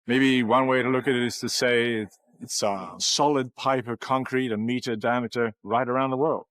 Maybe one way to look at it is to say it's a solid pipe of concrete, a meter diameter, right around the world.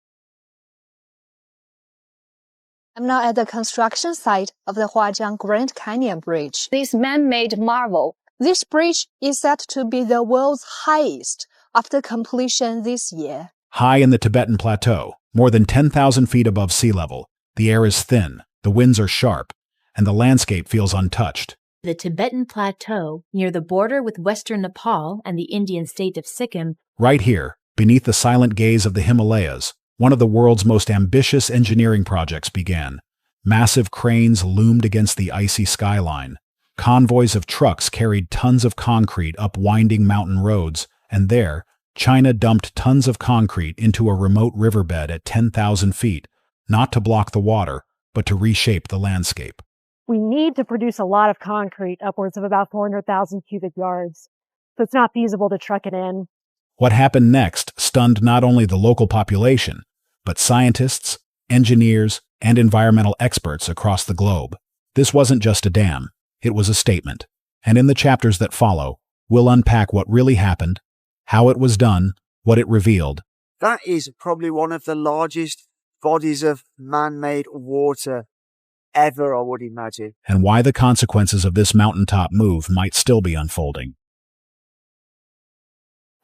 I'm now at the construction site of the Huajiang Grand Canyon Bridge. This man-made marvel. This bridge is said to be the world's highest after completion this year. High in the Tibetan Plateau, more than 10,000 feet above sea level, the air is thin, the winds are sharp, and the landscape feels untouched. The Tibetan Plateau, near the border with western Nepal and the Indian state of Sikkim. Right here, beneath the silent gaze of the Himalayas, one of the world's most ambitious engineering projects began. Massive cranes loomed against the icy skyline. Convoys of trucks carried tons of concrete up winding mountain roads, and there, China dumped tons of concrete into a remote riverbed at 10,000 feet, not to block the water, but to reshape the landscape. We need to produce a lot of concrete, upwards of about 400,000 cubic yards, so it's not feasible to truck it in. What happened next stunned not only the local population, but scientists, engineers, and environmental experts across the globe. This wasn't just a dam, it was a statement. And in the chapters that follow, we'll unpack what really happened, how it was done, what it revealed. That is probably one of the largest bodies of man-made water ever, I would imagine. And why the consequences of this mountaintop move might still be unfolding.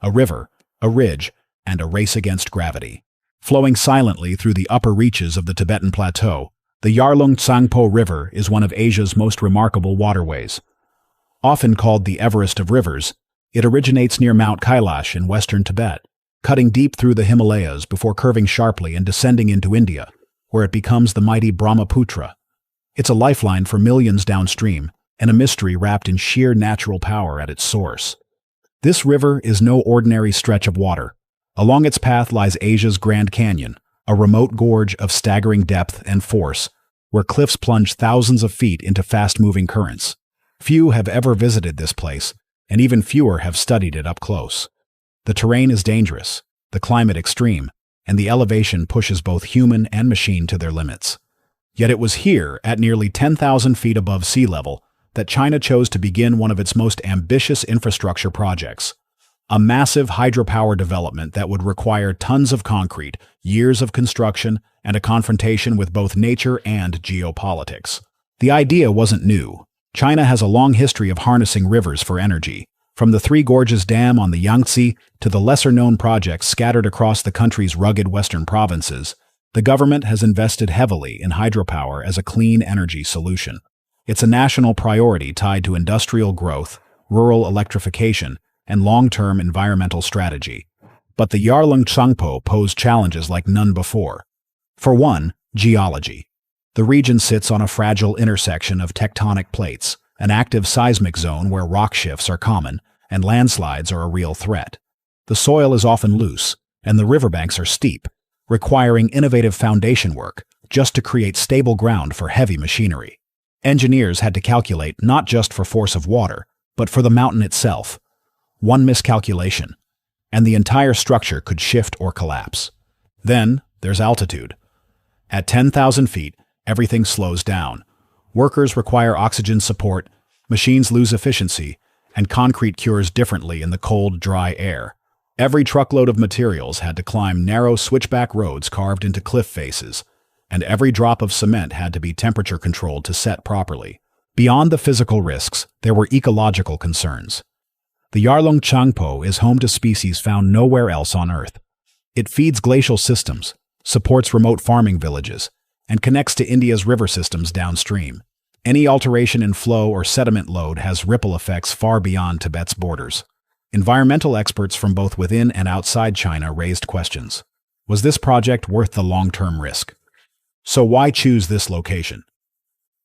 A river, a ridge, and a race against gravity. Flowing silently through the upper reaches of the Tibetan Plateau, the Yarlung Tsangpo River is one of Asia's most remarkable waterways. Often called the Everest of rivers, it originates near Mount Kailash in western Tibet, cutting deep through the Himalayas before curving sharply and descending into India, where it becomes the mighty Brahmaputra. It's a lifeline for millions downstream, and a mystery wrapped in sheer natural power at its source. This river is no ordinary stretch of water. Along its path lies Asia's Grand Canyon, a remote gorge of staggering depth and force, where cliffs plunge thousands of feet into fast-moving currents. Few have ever visited this place, and even fewer have studied it up close. The terrain is dangerous, the climate extreme, and the elevation pushes both human and machine to their limits. Yet it was here, at nearly 10,000 feet above sea level, that China chose to begin one of its most ambitious infrastructure projects. A massive hydropower development that would require tons of concrete, years of construction, and a confrontation with both nature and geopolitics. The idea wasn't new. China has a long history of harnessing rivers for energy. From the Three Gorges Dam on the Yangtze to the lesser-known projects scattered across the country's rugged western provinces, the government has invested heavily in hydropower as a clean energy solution. It's a national priority tied to industrial growth, rural electrification, and long-term environmental strategy. But the Yarlung Tsangpo posed challenges like none before. For one, geology. The region sits on a fragile intersection of tectonic plates, an active seismic zone where rock shifts are common, and landslides are a real threat. The soil is often loose, and the riverbanks are steep, requiring innovative foundation work just to create stable ground for heavy machinery. Engineers had to calculate not just for force of water, but for the mountain itself. One miscalculation, and the entire structure could shift or collapse. Then, there's altitude. At 10,000 feet, everything slows down. Workers require oxygen support, machines lose efficiency, and concrete cures differently in the cold, dry air. Every truckload of materials had to climb narrow switchback roads carved into cliff faces, and every drop of cement had to be temperature-controlled to set properly. Beyond the physical risks, there were ecological concerns. The Yarlung Tsangpo is home to species found nowhere else on Earth. It feeds glacial systems, supports remote farming villages, and connects to India's river systems downstream. Any alteration in flow or sediment load has ripple effects far beyond Tibet's borders. Environmental experts from both within and outside China raised questions. Was this project worth the long-term risk? So why choose this location?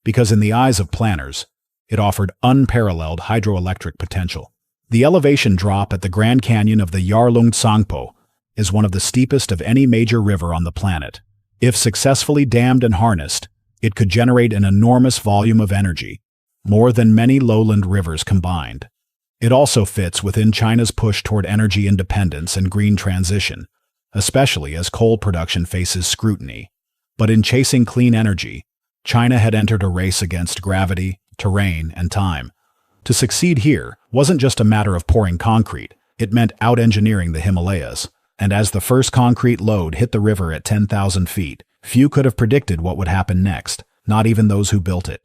Because in the eyes of planners, it offered unparalleled hydroelectric potential. The elevation drop at the Grand Canyon of the Yarlung Tsangpo is one of the steepest of any major river on the planet. If successfully dammed and harnessed, it could generate an enormous volume of energy, more than many lowland rivers combined. It also fits within China's push toward energy independence and green transition, especially as coal production faces scrutiny. But in chasing clean energy, China had entered a race against gravity, terrain, and time. To succeed here wasn't just a matter of pouring concrete, it meant out-engineering the Himalayas. And as the first concrete load hit the river at 10,000 feet, few could have predicted what would happen next, not even those who built it.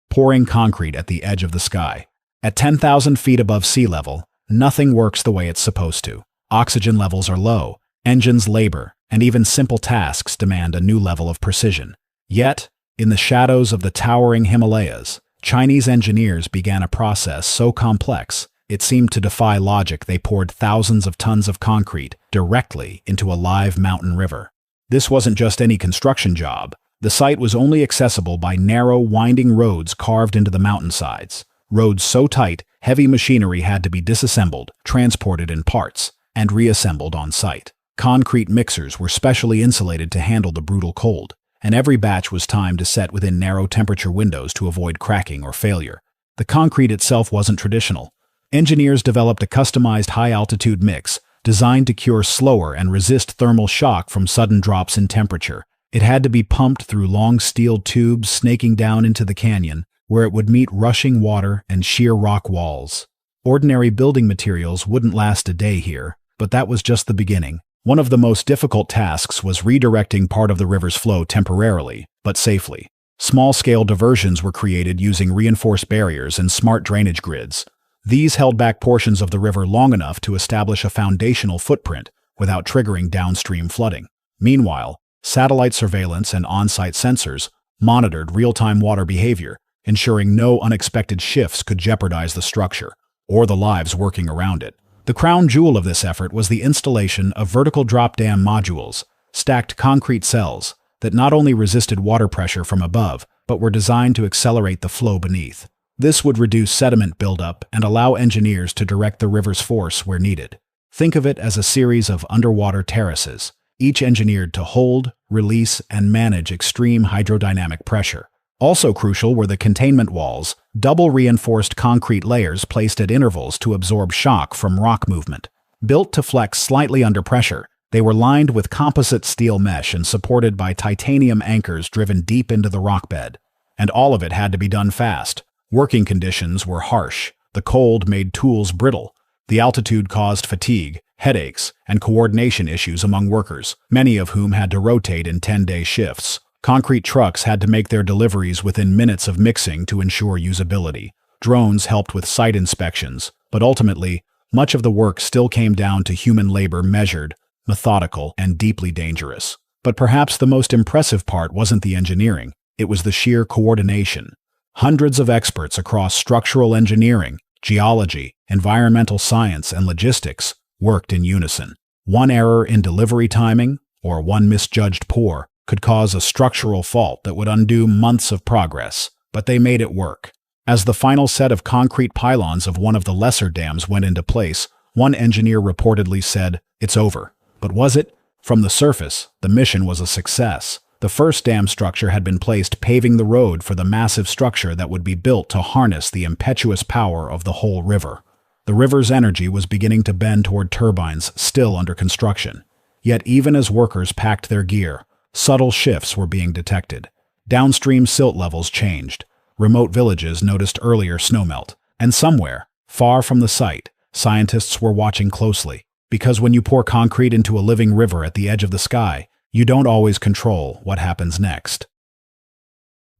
Pouring concrete at the edge of the sky. At 10,000 feet above sea level, nothing works the way it's supposed to. Oxygen levels are low, engines labor, and even simple tasks demand a new level of precision. Yet, in the shadows of the towering Himalayas, Chinese engineers began a process so complex, it seemed to defy logic. They poured thousands of tons of concrete directly into a live mountain river. This wasn't just any construction job. The site was only accessible by narrow, winding roads carved into the mountainsides. Roads so tight, heavy machinery had to be disassembled, transported in parts, and reassembled on site. Concrete mixers were specially insulated to handle the brutal cold, and every batch was timed to set within narrow temperature windows to avoid cracking or failure. The concrete itself wasn't traditional. Engineers developed a customized high-altitude mix designed to cure slower and resist thermal shock from sudden drops in temperature. It had to be pumped through long steel tubes snaking down into the canyon, where it would meet rushing water and sheer rock walls. Ordinary building materials wouldn't last a day here, but that was just the beginning. One of the most difficult tasks was redirecting part of the river's flow temporarily, but safely. Small-scale diversions were created using reinforced barriers and smart drainage grids. These held back portions of the river long enough to establish a foundational footprint without triggering downstream flooding. Meanwhile, satellite surveillance and on-site sensors monitored real-time water behavior, ensuring no unexpected shifts could jeopardize the structure or the lives working around it. The crown jewel of this effort was the installation of vertical drop dam modules, stacked concrete cells that not only resisted water pressure from above, but were designed to accelerate the flow beneath. This would reduce sediment buildup and allow engineers to direct the river's force where needed. Think of it as a series of underwater terraces, each engineered to hold, release, and manage extreme hydrodynamic pressure. Also crucial were the containment walls, double reinforced concrete layers placed at intervals to absorb shock from rock movement. Built to flex slightly under pressure, they were lined with composite steel mesh and supported by titanium anchors driven deep into the rock bed. And all of it had to be done fast. Working conditions were harsh. The cold made tools brittle. The altitude caused fatigue, headaches, and coordination issues among workers, many of whom had to rotate in 10-day shifts. Concrete trucks had to make their deliveries within minutes of mixing to ensure usability. Drones helped with site inspections, but ultimately, much of the work still came down to human labor measured, methodical, and deeply dangerous. But perhaps the most impressive part wasn't the engineering, it was the sheer coordination. Hundreds of experts across structural engineering, geology, environmental science, and logistics worked in unison. One error in delivery timing, or one misjudged pour, could cause a structural fault that would undo months of progress, but they made it work. As the final set of concrete pylons of one of the lesser dams went into place, one engineer reportedly said, "It's over." But was it? From the surface, the mission was a success. The first dam structure had been placed paving the road for the massive structure that would be built to harness the impetuous power of the whole river. The river's energy was beginning to bend toward turbines still under construction. Yet even as workers packed their gear, subtle shifts were being detected. Downstream silt levels changed. Remote villages noticed earlier snowmelt. And somewhere, far from the site, scientists were watching closely. Because when you pour concrete into a living river at the edge of the sky, you don't always control what happens next.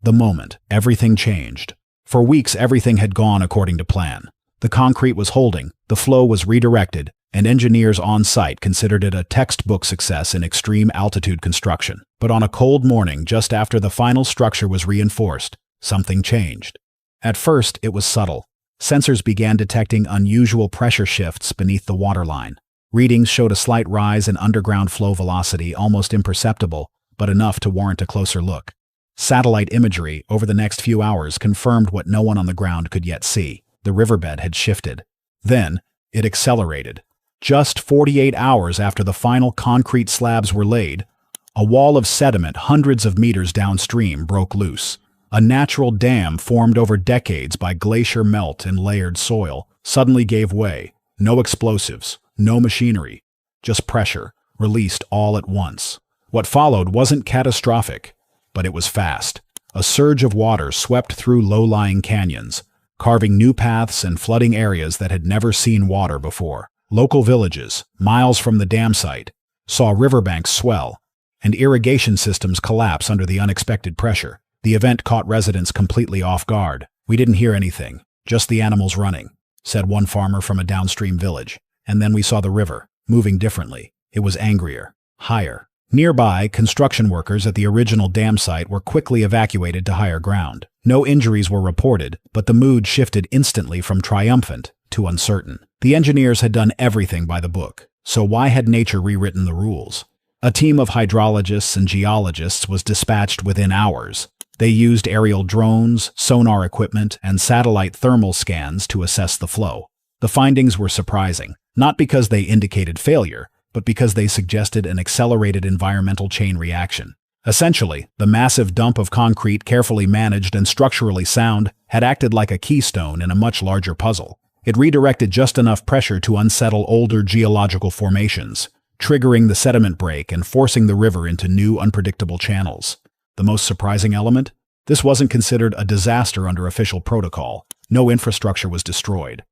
The moment, everything changed. For weeks, everything had gone according to plan. The concrete was holding, the flow was redirected, and engineers on site considered it a textbook success in extreme altitude construction. But on a cold morning, just after the final structure was reinforced, something changed. At first, it was subtle. Sensors began detecting unusual pressure shifts beneath the waterline. Readings showed a slight rise in underground flow velocity, almost imperceptible, but enough to warrant a closer look. Satellite imagery over the next few hours confirmed what no one on the ground could yet see. The riverbed had shifted. Then, it accelerated. Just 48 hours after the final concrete slabs were laid, a wall of sediment hundreds of meters downstream broke loose. A natural dam formed over decades by glacier melt and layered soil suddenly gave way. No explosives, no machinery, just pressure, released all at once. What followed wasn't catastrophic, but it was fast. A surge of water swept through low-lying canyons, carving new paths and flooding areas that had never seen water before. Local villages, miles from the dam site, saw riverbanks swell and irrigation systems collapse under the unexpected pressure. The event caught residents completely off guard. "We didn't hear anything, just the animals running," said one farmer from a downstream village. "And then we saw the river, moving differently. It was angrier, higher." Nearby, construction workers at the original dam site were quickly evacuated to higher ground. No injuries were reported, but the mood shifted instantly from triumphant to uncertain. The engineers had done everything by the book, so why had nature rewritten the rules? A team of hydrologists and geologists was dispatched within hours. They used aerial drones, sonar equipment, and satellite thermal scans to assess the flow. The findings were surprising, not because they indicated failure, but because they suggested an accelerated environmental chain reaction. Essentially, the massive dump of concrete, carefully managed and structurally sound, had acted like a keystone in a much larger puzzle. It redirected just enough pressure to unsettle older geological formations, triggering the sediment break and forcing the river into new, unpredictable channels. The most surprising element? This wasn't considered a disaster under official protocol. No infrastructure was destroyed.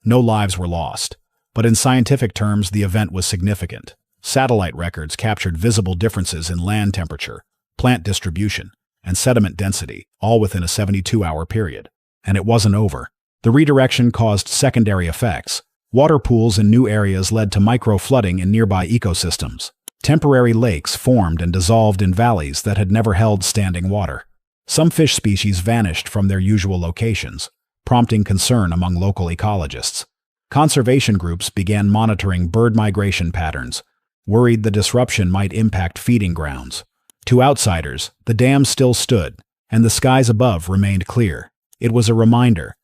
No lives were lost. But in scientific terms, the event was significant. Satellite records captured visible differences in land temperature, plant distribution, and sediment density, all within a 72-hour period. And it wasn't over. The redirection caused secondary effects. Water pools in new areas led to micro-flooding in nearby ecosystems. Temporary lakes formed and dissolved in valleys that had never held standing water. Some fish species vanished from their usual locations, prompting concern among local ecologists. Conservation groups began monitoring bird migration patterns, worried the disruption might impact feeding grounds. To outsiders, the dam still stood, and the skies above remained clear. It was a reminder.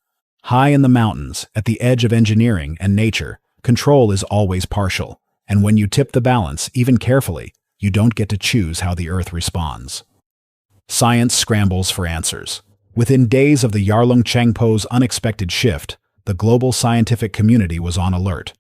High in the mountains, at the edge of engineering and nature, control is always partial, and when you tip the balance, even carefully, you don't get to choose how the Earth responds. Science scrambles for answers. Within days of the Yarlung Changpo's unexpected shift, the global scientific community was on alert.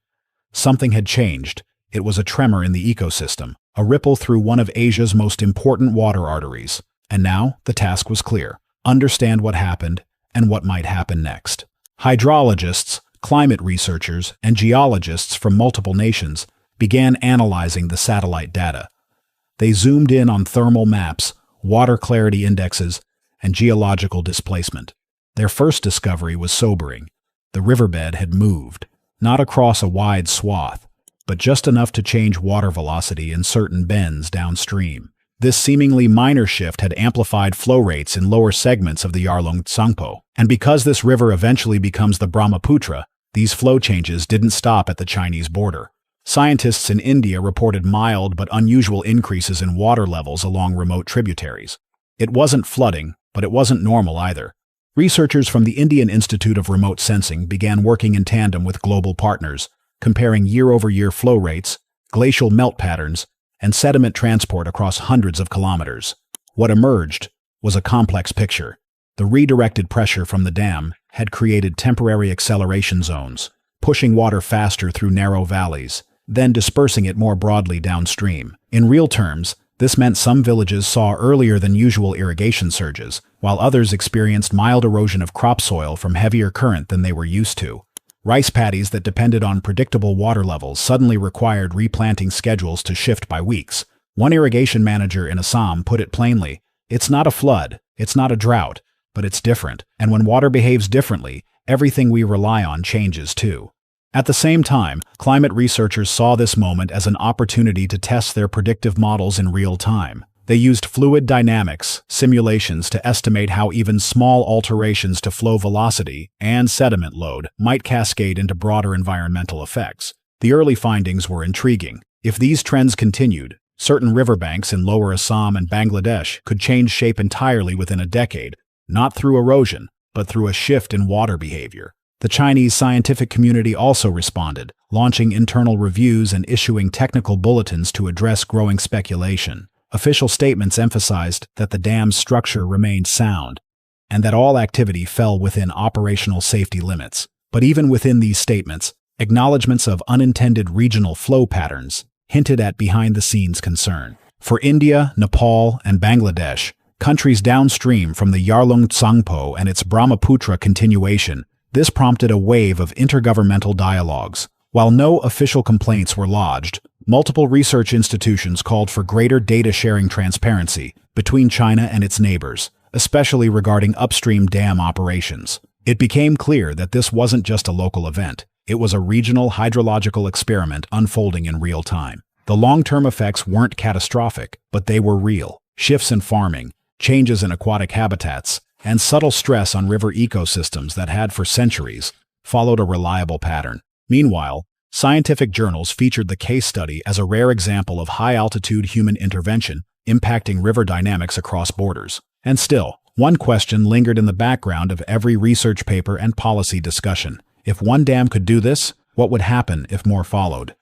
Something had changed. It was a tremor in the ecosystem, a ripple through one of Asia's most important water arteries. And now, the task was clear. Understand what happened and what might happen next. Hydrologists, climate researchers, and geologists from multiple nations began analyzing the satellite data. They zoomed in on thermal maps, water clarity indexes, and geological displacement. Their first discovery was sobering. The riverbed had moved, not across a wide swath, but just enough to change water velocity in certain bends downstream. This seemingly minor shift had amplified flow rates in lower segments of the Yarlung Tsangpo. And because this river eventually becomes the Brahmaputra, these flow changes didn't stop at the Chinese border. Scientists in India reported mild but unusual increases in water levels along remote tributaries. It wasn't flooding, but it wasn't normal either. Researchers from the Indian Institute of Remote Sensing began working in tandem with global partners, comparing year-over-year flow rates, glacial melt patterns, and sediment transport across hundreds of kilometers. What emerged was a complex picture. The redirected pressure from the dam had created temporary acceleration zones, pushing water faster through narrow valleys, then dispersing it more broadly downstream. In real terms, this meant some villages saw earlier than usual irrigation surges, while others experienced mild erosion of crop soil from heavier current than they were used to. Rice paddies that depended on predictable water levels suddenly required replanting schedules to shift by weeks. One irrigation manager in Assam put it plainly, "It's not a flood, it's not a drought, but it's different, and when water behaves differently, everything we rely on changes too." At the same time, climate researchers saw this moment as an opportunity to test their predictive models in real time. They used fluid dynamics simulations to estimate how even small alterations to flow velocity and sediment load might cascade into broader environmental effects. The early findings were intriguing. If these trends continued, certain riverbanks in lower Assam and Bangladesh could change shape entirely within a decade, not through erosion, but through a shift in water behavior. The Chinese scientific community also responded, launching internal reviews and issuing technical bulletins to address growing speculation. Official statements emphasized that the dam's structure remained sound, and that all activity fell within operational safety limits. But even within these statements, acknowledgments of unintended regional flow patterns hinted at behind-the-scenes concern. For India, Nepal, and Bangladesh, countries downstream from the Yarlung Tsangpo and its Brahmaputra continuation, This prompted a wave of intergovernmental dialogues. While no official complaints were lodged, multiple research institutions called for greater data-sharing transparency between China and its neighbors, especially regarding upstream dam operations. It became clear that this wasn't just a local event. It was a regional hydrological experiment unfolding in real time. The long-term effects weren't catastrophic, but they were real. Shifts in farming, changes in aquatic habitats, and subtle stress on river ecosystems that had for centuries followed a reliable pattern. Meanwhile, scientific journals featured the case study as a rare example of high-altitude human intervention impacting river dynamics across borders. And still, one question lingered in the background of every research paper and policy discussion. If one dam could do this, what would happen if more followed?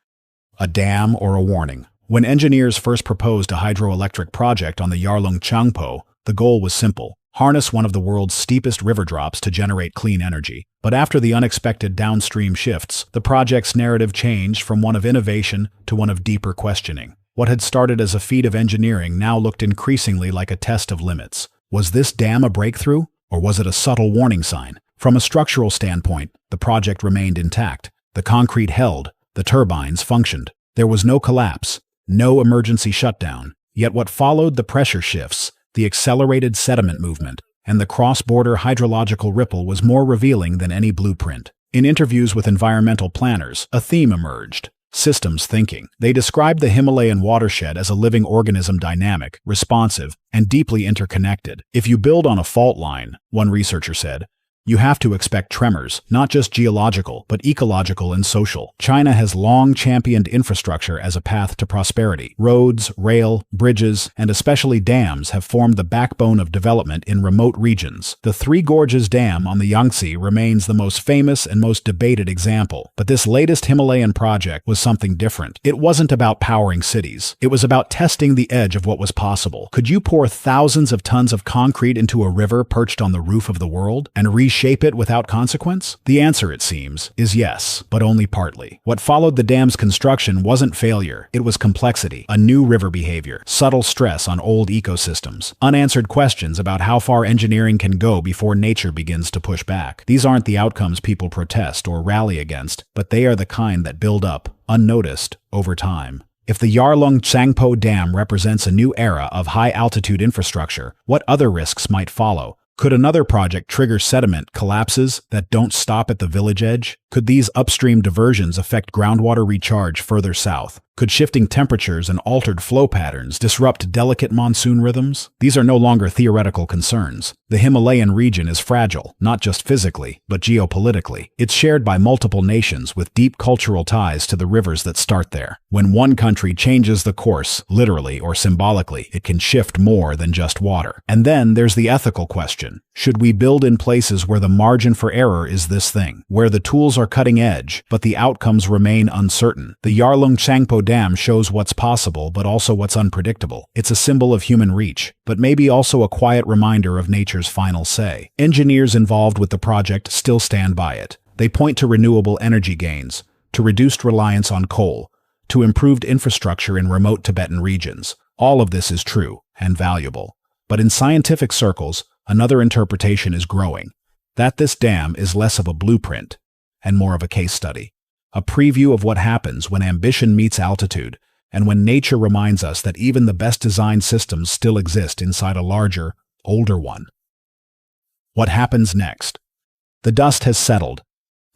A dam or a warning? When engineers first proposed a hydroelectric project on the Yarlung Changpo, the goal was simple: harness one of the world's steepest river drops to generate clean energy. But after the unexpected downstream shifts, the project's narrative changed from one of innovation to one of deeper questioning. What had started as a feat of engineering now looked increasingly like a test of limits. Was this dam a breakthrough, or was it a subtle warning sign? From a structural standpoint, the project remained intact. The concrete held, the turbines functioned. There was no collapse, no emergency shutdown. Yet what followed, the pressure shifts, the accelerated sediment movement, and the cross-border hydrological ripple, was more revealing than any blueprint. In interviews with environmental planners, a theme emerged: systems thinking. They described the Himalayan watershed as a living organism, dynamic, responsive, and deeply interconnected. If you build on a fault line, one researcher said, you have to expect tremors, not just geological, but ecological and social. China has long championed infrastructure as a path to prosperity. Roads, rail, bridges, and especially dams have formed the backbone of development in remote regions. The Three Gorges Dam on the Yangtze remains the most famous and most debated example. But this latest Himalayan project was something different. It wasn't about powering cities. It was about testing the edge of what was possible. Could you pour thousands of tons of concrete into a river perched on the roof of the world and reshape it without consequence? The answer, it seems, is yes, but only partly. What followed the dam's construction wasn't failure, it was complexity, a new river behavior, subtle stress on old ecosystems, unanswered questions about how far engineering can go before nature begins to push back. These aren't the outcomes people protest or rally against, but they are the kind that build up, unnoticed, over time. If the Yarlung Changpo Dam represents a new era of high-altitude infrastructure, what other risks might follow? Could another project trigger sediment collapses that don't stop at the village edge? Could these upstream diversions affect groundwater recharge further south? Could shifting temperatures and altered flow patterns disrupt delicate monsoon rhythms? These are no longer theoretical concerns. The Himalayan region is fragile, not just physically, but geopolitically. It's shared by multiple nations with deep cultural ties to the rivers that start there. When one country changes the course, literally or symbolically, it can shift more than just water. And then there's the ethical question. Should we build in places where the margin for error is this thing, where the tools are cutting edge, but the outcomes remain uncertain? The Yarlung Changpo Dam shows what's possible, but also what's unpredictable. It's a symbol of human reach, but maybe also a quiet reminder of nature's final say. Engineers involved with the project still stand by it. They point to renewable energy gains, to reduced reliance on coal, to improved infrastructure in remote Tibetan regions. All of this is true and valuable. But in scientific circles, another interpretation is growing, that this dam is less of a blueprint and more of a case study, a preview of what happens when ambition meets altitude, and when nature reminds us that even the best designed systems still exist inside a larger, older one. What happens next? The dust has settled,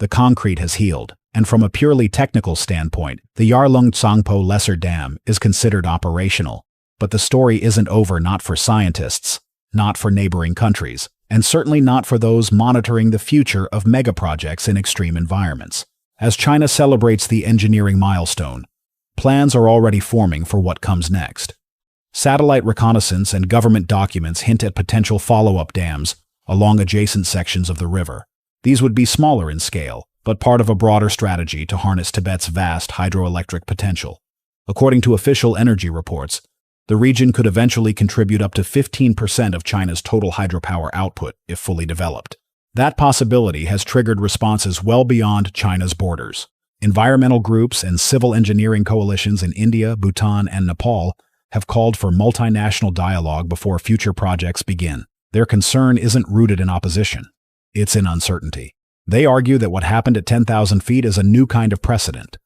the concrete has healed, and from a purely technical standpoint, the Yarlung Tsangpo Lesser Dam is considered operational. But the story isn't over, not for scientists, not for neighboring countries, and certainly not for those monitoring the future of megaprojects in extreme environments. As China celebrates the engineering milestone, plans are already forming for what comes next. Satellite reconnaissance and government documents hint at potential follow-up dams along adjacent sections of the river. These would be smaller in scale, but part of a broader strategy to harness Tibet's vast hydroelectric potential. According to official energy reports, the region could eventually contribute up to 15% of China's total hydropower output if fully developed. That possibility has triggered responses well beyond China's borders. Environmental groups and civil engineering coalitions in India, Bhutan, and Nepal have called for multinational dialogue before future projects begin. Their concern isn't rooted in opposition. It's in uncertainty. They argue that what happened at 10,000 feet is a new kind of precedent,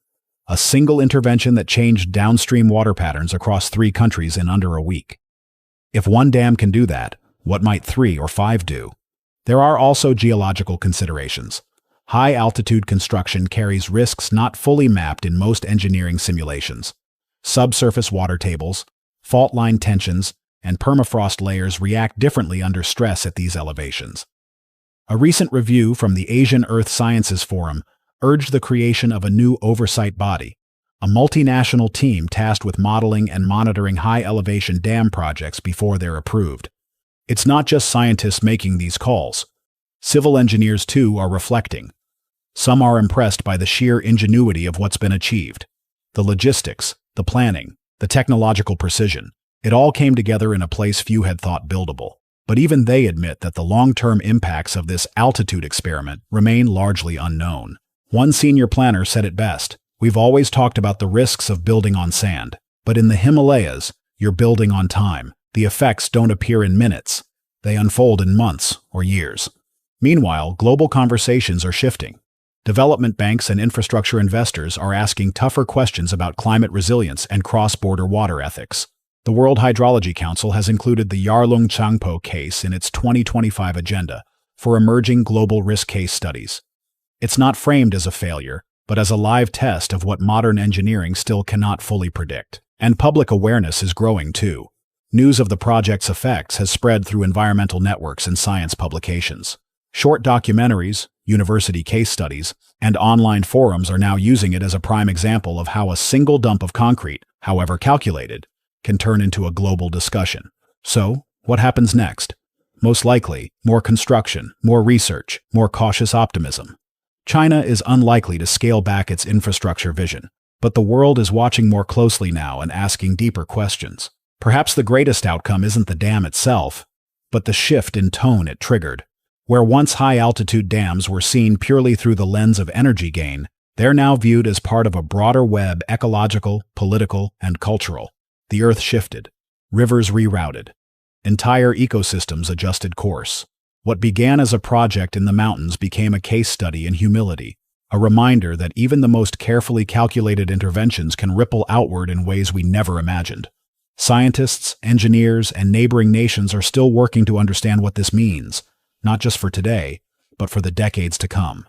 a single intervention that changed downstream water patterns across 3 countries in under a week. If one dam can do that, what might 3 or 5 do? There are also geological considerations. High-altitude construction carries risks not fully mapped in most engineering simulations. Subsurface water tables, fault line tensions, and permafrost layers react differently under stress at these elevations. A recent review from the Asian Earth Sciences Forum urged the creation of a new oversight body, a multinational team tasked with modeling and monitoring high-elevation dam projects before they're approved. It's not just scientists making these calls. Civil engineers, too, are reflecting. Some are impressed by the sheer ingenuity of what's been achieved. The logistics, the planning, the technological precision, it all came together in a place few had thought buildable. But even they admit that the long-term impacts of this altitude experiment remain largely unknown. One senior planner said it best: "We've always talked about the risks of building on sand, but in the Himalayas, you're building on time. The effects don't appear in minutes. They unfold in months or years." Meanwhile, global conversations are shifting. Development banks and infrastructure investors are asking tougher questions about climate resilience and cross-border water ethics. The World Hydrology Council has included the Yarlung Changpo case in its 2025 agenda for emerging global risk case studies. It's not framed as a failure, but as a live test of what modern engineering still cannot fully predict. And public awareness is growing too. News of the project's effects has spread through environmental networks and science publications. Short documentaries, university case studies, and online forums are now using it as a prime example of how a single dump of concrete, however calculated, can turn into a global discussion. So, what happens next? Most likely, more construction, more research, more cautious optimism. China is unlikely to scale back its infrastructure vision, but the world is watching more closely now and asking deeper questions. Perhaps the greatest outcome isn't the dam itself, but the shift in tone it triggered. Where once high-altitude dams were seen purely through the lens of energy gain, they're now viewed as part of a broader web: ecological, political, and cultural. The Earth shifted. Rivers rerouted. Entire ecosystems adjusted course. What began as a project in the mountains became a case study in humility, a reminder that even the most carefully calculated interventions can ripple outward in ways we never imagined. Scientists, engineers, and neighboring nations are still working to understand what this means, not just for today, but for the decades to come.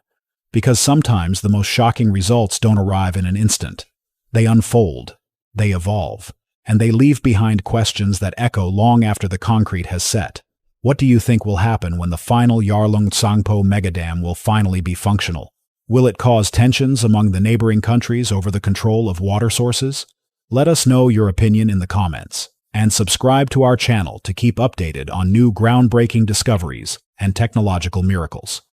Because sometimes the most shocking results don't arrive in an instant. They unfold, they evolve, and they leave behind questions that echo long after the concrete has set. What do you think will happen when the final Yarlung Tsangpo megadam will finally be functional? Will it cause tensions among the neighboring countries over the control of water sources? Let us know your opinion in the comments, and subscribe to our channel to keep updated on new groundbreaking discoveries and technological miracles.